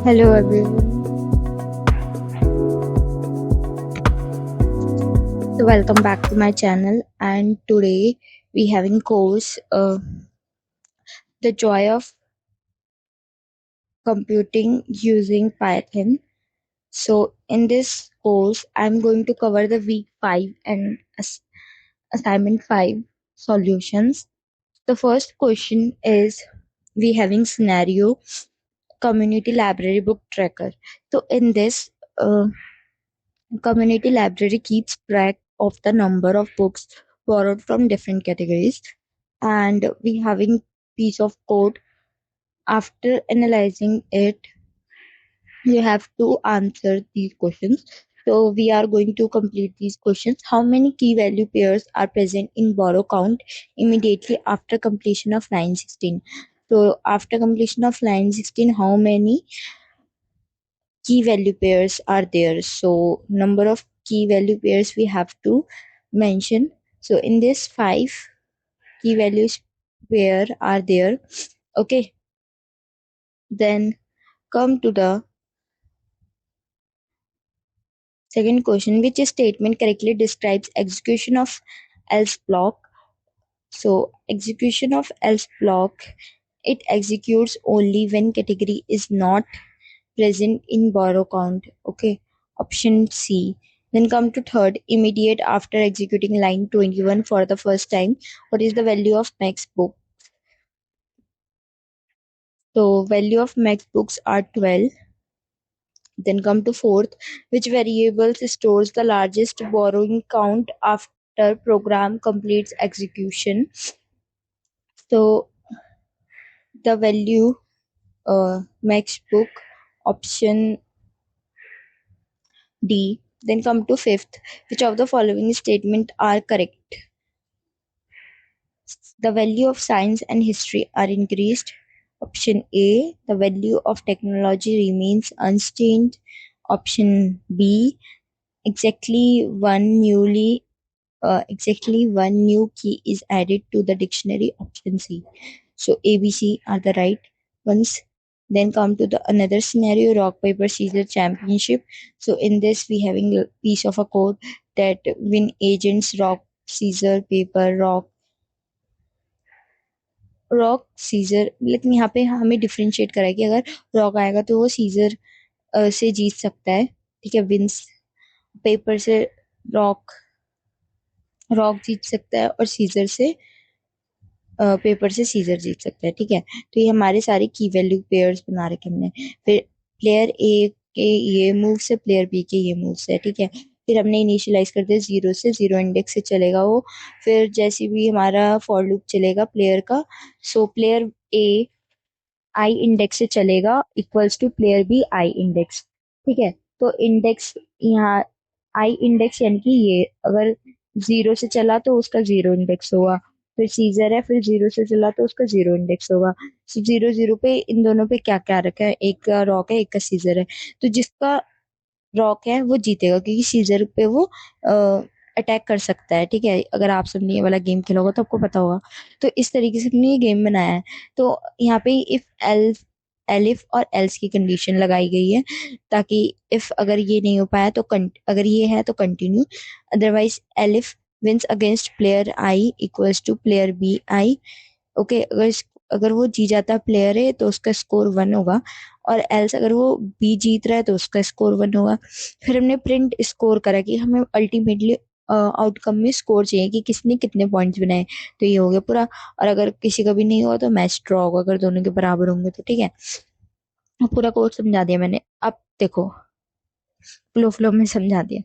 Hello everyone. So welcome back to my channel, and today we having course the joy of computing using Python. So in this course I'm going to cover the week 5 and assignment 5 solutions. The first question is we having scenario community library book tracker. So in this community library keeps track of the number of books borrowed from different categories, and we having piece of code. After analyzing it, you have to answer these questions. So we are going to complete these questions. How many key value pairs are present in borrow count immediately after completion of line 16? So after completion of line 16, how many key value pairs are there? So number of key value pairs we have to mention. So in this 5 key values pair are there. Okay, then come to the second question. Which statement correctly describes execution of else block? So execution of else block, it executes only when category is not present in borrow count. Okay, option C. Then come to third, immediate after executing line 21 for the first time, what is the value of max book? So value of max books are 12. Then come to fourth, which variables stores the largest borrowing count after program completes execution? So the value max book, option D. Then come to fifth, which of the following statement are correct? The value of science and history are increased. Option A. The value of technology remains unchanged. Option B. Exactly one new key is added to the dictionary. Option C. So A, B, C are the right ones. Then come to the another scenario, rock paper scissor championship. So in this we having a piece of a code that win agents rock scissor paper rock scissor, लेकिन यहाँ पे हमें differentiate करा है कि अगर rock आएगा तो वो सीजर से जीत सकता है, ठीक है, विंस पेपर से रॉक रॉक जीत सकता है और सीजर से पेपर से सीजर जीत सकता है, ठीक है। तो ये हमारे सारे की वैल्यू पेयर्स बना रखे हमने। फिर प्लेयर ए के ये मूव से प्लेयर बी के ये मूव से, ठीक है। फिर हमने इनिशियलाइज कर दिया 0 से, 0 इंडेक्स से चलेगा वो। फिर जैसे भी हमारा फॉर लूप चलेगा प्लेयर का, सो प्लेयर ए आई इंडेक्स से चलेगा equals to player b i index, ठीक है। तो इंडेक्स यहाँ आई इंडेक्स यानी कि ये अगर 0 से चला तो उसका 0 इंडेक्स होगा। फिर सीजर है, फिर 0 से चला तो उसका 0 इंडेक्स होगा। 0 0 पे इन दोनों पे क्या क्या रखा है, एक का रॉक है एक का सीजर है। तो जिसका रॉक है वो जीतेगा क्योंकि सीजर पे वो अटैक कर सकता है, ठीक है। अगर आप सबने ये वाला गेम खेला होगा तो आपको पता होगा। तो इस तरीके से हमने ये गेम बनाया है। तो यहाँ पे इफ एल्स एलिफ और एल्स की कंडीशन लगाई गई है, ताकि इफ अगर ये नहीं हो पाया तो अगर ये है तो continue, otherwise elif wins against player i equals to player b i. Okay, अगर वो जी जाता प्लेयर है तो उसका स्कोर 1 होगा, और एल्स अगर वो बी जीत रहा है तो उसका स्कोर 1 होगा। फिर हमने प्रिंट स्कोर करा कि हमें अल्टीमेटली आउटकम में स्कोर चाहिए कि किसने कितने पॉइंट्स बनाए। तो ये हो गया पूरा। और अगर किसी का भी नहीं हुआ तो मैच ड्रॉ होगा, अगर दोनों के बराबर होंगे तो, ठीक है। पूरा कोड समझा दिया मैंने, अब देखो फ्लो फ्लो में समझा दिया।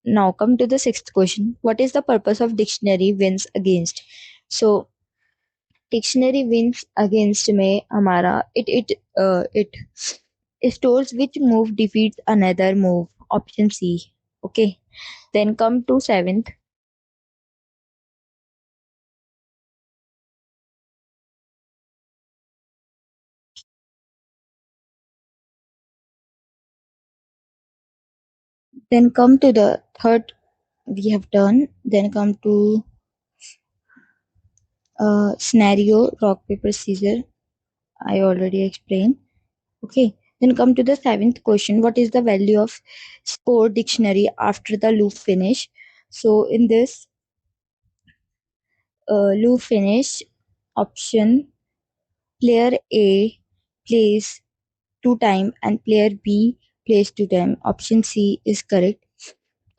Now come to the sixth question, what is the purpose of dictionary wins against? So dictionary wins against में हमारा it stores which move defeats another move. Option C. Okay, then come to seventh. Then come to the third we have done. Then come to scenario rock paper scissor. I already explained. Okay, Then come to the seventh question. What is the value of score dictionary after the loop finish? So in this loop finish option, player A plays 2 time and player B plays 2 time. Option C is correct.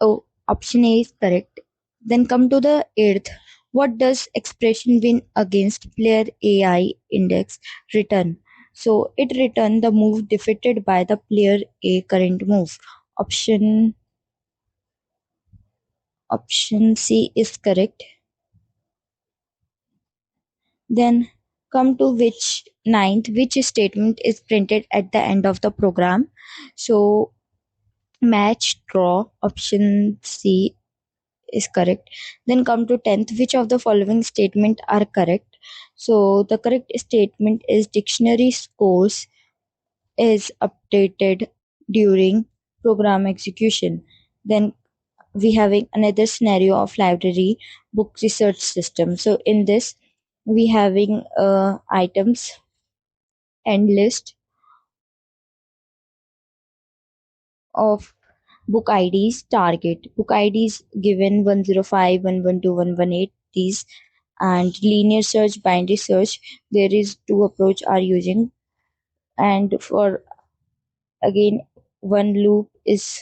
Oh, option A is correct. Then come to the eighth. What does expression win against player AI index return? So it return the move defeated by the player A current move. Option option C is correct. Then come to which statement is printed at the end of the program. So match draw, option C is correct. Then come to 10th, which of the following statement are correct? So the correct statement is dictionary scores is updated during program execution. Then we having another scenario of library book research system. So in this we having items and list of book IDs, target book IDs given 105, 112, 118, these, and linear search, binary search. There is two approach are using, and for again one loop is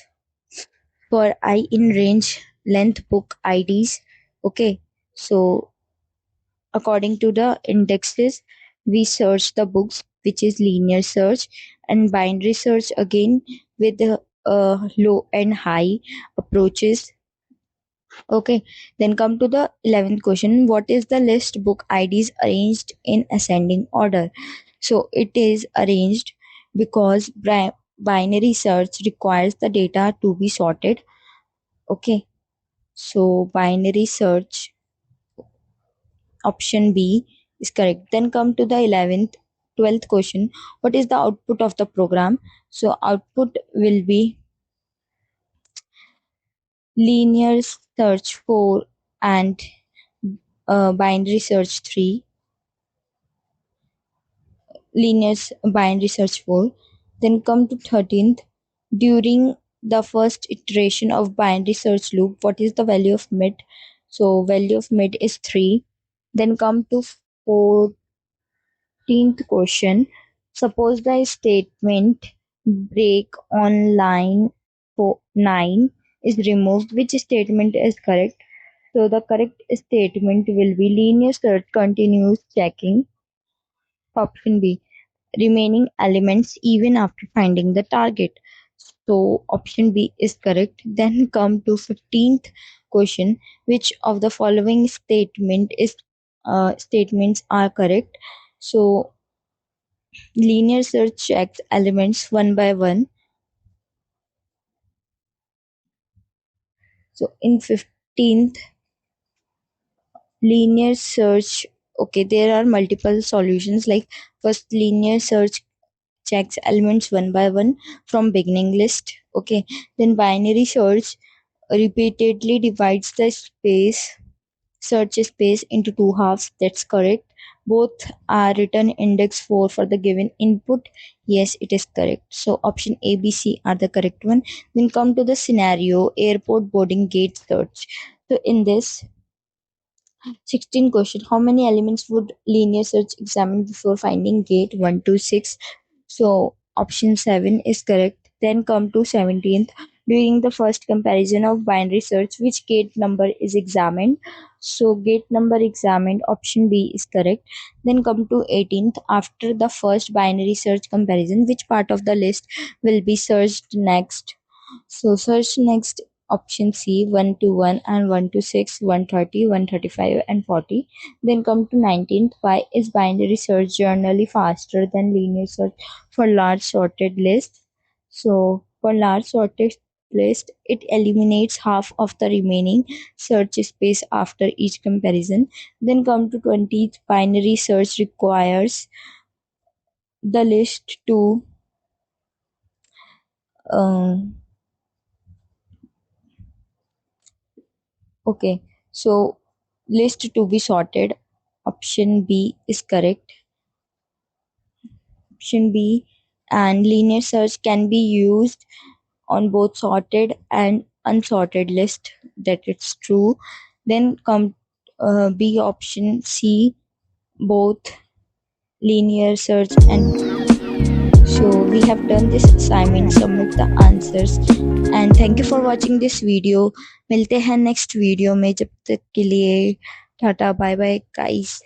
for I in range length book IDs. Okay, so according to the indexes, we search the books, which is linear search, and binary search again with the low and high approaches. Okay, then come to the 11th question. What is the list book IDs arranged in ascending order? So it is arranged because binary search requires the data to be sorted. Okay, so binary search option B is correct. Then come to the 11th, 12th question. What is the output of the program? So output will be linear search 4 and binary search 3, linear binary search 4. Then come to 13th. During the first iteration of binary search loop, what is the value of mid? So value of mid is 3. Then come to 14th question. Suppose the statement break on line 9 is removed. Which statement is correct? So the correct statement will be linear search continues checking. Option B, remaining elements even after finding the target. So option B is correct. Then come to 15th question. Which of the following statements are correct? So linear search checks elements one by one. So in 15th, linear search, okay, there are multiple solutions. Like first, linear search checks elements one by one from beginning list. Okay, then binary search repeatedly divides the search space into two halves. That's correct. Both are written index 4 for the given input. Yes, it is correct. So option A, B, C are the correct one. Then come to the scenario airport boarding gate search. So in this 16 question, how many elements would linear search examine before finding gate 1 to 6? So option 7 is correct. Then come to 17th. During the first comparison of binary search, which gate number is examined? So gate number examined, option B is correct. Then come to 18th. After the first binary search comparison, which part of the list will be searched next? So search next, option C, 1 to 1 and 1 to 6, 130, 135 and 40. Then come to 19th. Why is binary search generally faster than linear search for large sorted lists? So for large sorted list, it eliminates half of the remaining search space after each comparison. Then come to 20th. Binary search requires the list to um, okay, so list to be sorted. Option B is correct. Option B. and linear search can be used on both sorted and unsorted list. That it's true. Then come B option C, both linear search and. So we have done this assignment, submit the answers, and thank you for watching this video. मिलते हैं next video में, जब तक के लिए tata bye bye guys.